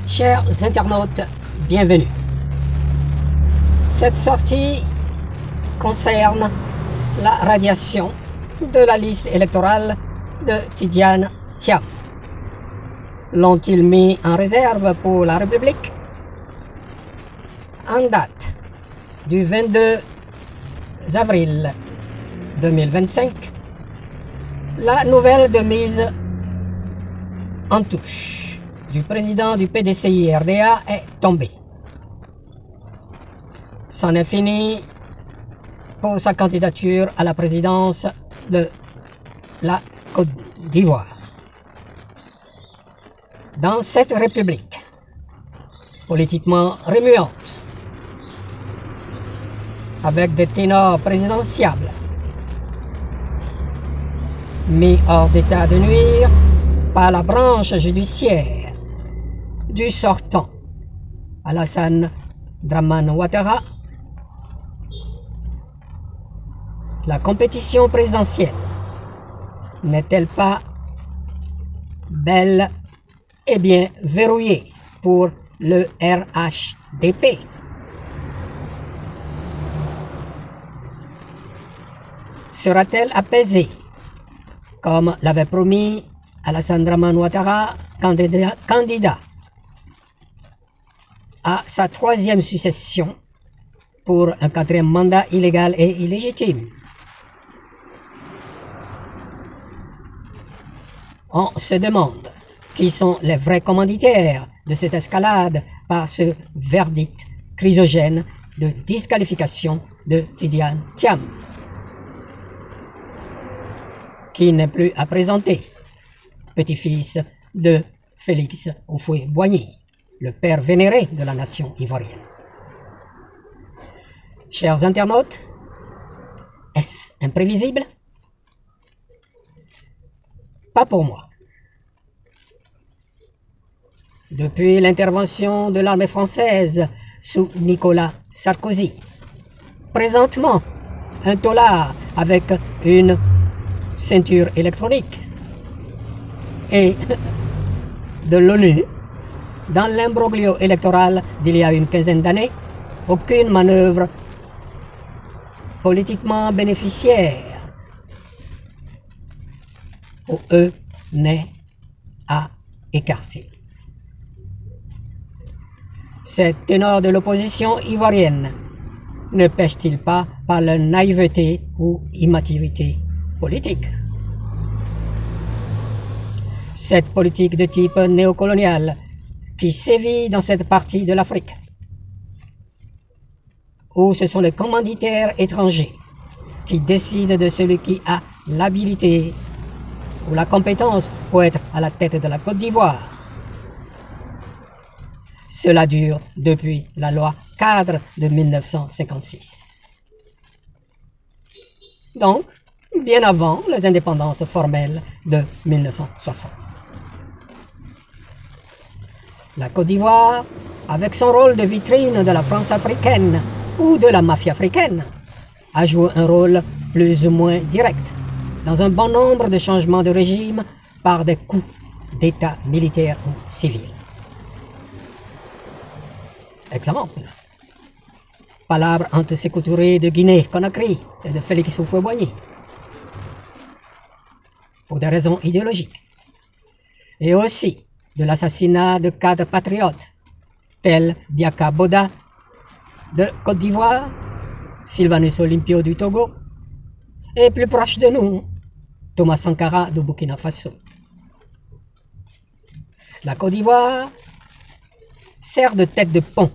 Chers internautes, bienvenue. Cette sortie concerne la radiation de la liste électorale de Tidjane Thiam. L'ont-ils mis en réserve pour la République? En date du 22 avril 2025, la nouvelle de mise en touche du président du PDCI-RDA est tombée. C'en est fini pour sa candidature à la présidence de la Côte d'Ivoire. Dans cette république politiquement remuante, avec des ténors présidentiables, mis hors d'état de nuire par la branche judiciaire du sortant Alassane Dramane Ouattara, la compétition présidentielle n'est-elle pas bel et bien verrouillée pour le RHDP? Sera-t-elle apaisée, comme l'avait promis Alassane Dramane Ouattara, candidat à sa troisième succession pour un quatrième mandat illégal et illégitime? On se demande qui sont les vrais commanditaires de cette escalade par ce verdict chrysogène de disqualification de Tidjane Thiam, qui n'est plus à présenter, petit-fils de Félix Houphouët-Boigny, le père vénéré de la nation ivoirienne. Chers internautes, est-ce imprévisible? Pas pour moi. Depuis l'intervention de l'armée française sous Nicolas Sarkozy, présentement un tolard avec une ceinture électronique, et de l'ONU, dans l'imbroglio électoral d'il y a une quinzaine d'années, aucune manœuvre politiquement bénéficiaire pour eux n'est à écarter. Ces ténors de l'opposition ivoirienne ne pêchent-ils pas par leur naïveté ou immaturité politique? Cette politique de type néocolonial qui sévit dans cette partie de l'Afrique, où ce sont les commanditaires étrangers qui décident de celui qui a l'habilité ou la compétence pour être à la tête de la Côte d'Ivoire. Cela dure depuis la loi cadre de 1956. Donc, bien avant les indépendances formelles de 1960. La Côte d'Ivoire, avec son rôle de vitrine de la France africaine ou de la mafia africaine, a joué un rôle plus ou moins direct dans un bon nombre de changements de régime par des coups d'État militaires ou civils. Exemple, palabre entre Sékou Touré de Guinée-Conakry et de Félix Houphouët-Boigny, pour des raisons idéologiques, et aussi de l'assassinat de cadres patriotes tels Biaka Boda de Côte d'Ivoire, Sylvanus Olympio du Togo, et plus proche de nous, Thomas Sankara de Burkina Faso. La Côte d'Ivoire sert de tête de pont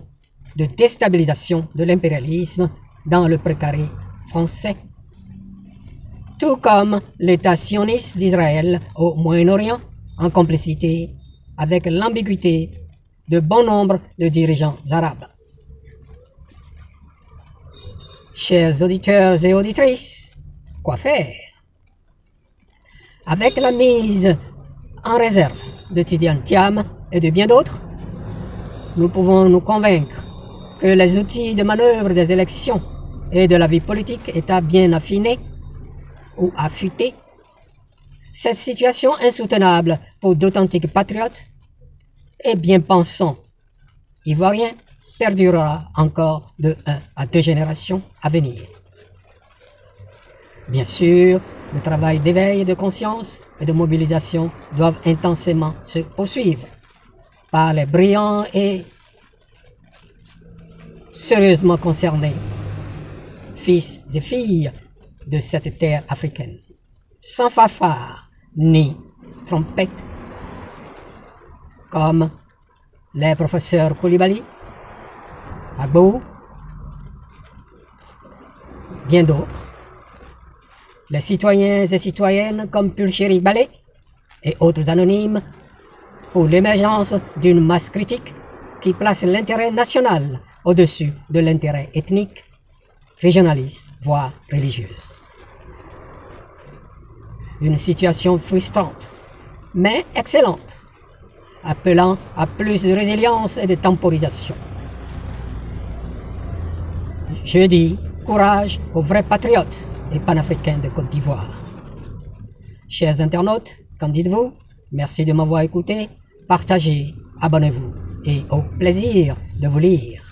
de déstabilisation de l'impérialisme dans le précaré français, tout comme l'État sioniste d'Israël au Moyen-Orient, en complicité avec l'ambiguïté de bon nombre de dirigeants arabes. Chers auditeurs et auditrices, quoi faire? Avec la mise en réserve de Tidjane Thiam et de bien d'autres, nous pouvons nous convaincre que les outils de manœuvre des élections et de la vie politique étant bien affinés ou affûtés, cette situation insoutenable pour d'authentiques patriotes et bien pensant ivoirien perdurera encore de 1 à 2 générations à venir. Bien sûr, le travail d'éveil de conscience et de mobilisation doivent intensément se poursuivre par les brillants et sérieusement concernés, fils et filles de cette terre africaine, sans fanfare ni trompette, comme les professeurs Koulibaly, Agbo, bien d'autres, les citoyens et citoyennes comme Pulchéri Balé et autres anonymes, pour l'émergence d'une masse critique qui place l'intérêt national au-dessus de l'intérêt ethnique, régionaliste, voire religieuse. Une situation frustrante, mais excellente, appelant à plus de résilience et de temporisation. Je dis courage aux vrais patriotes et panafricains de Côte d'Ivoire. Chers internautes, qu'en dites-vous? Merci de m'avoir écouté, partagez, abonnez-vous et au plaisir de vous lire.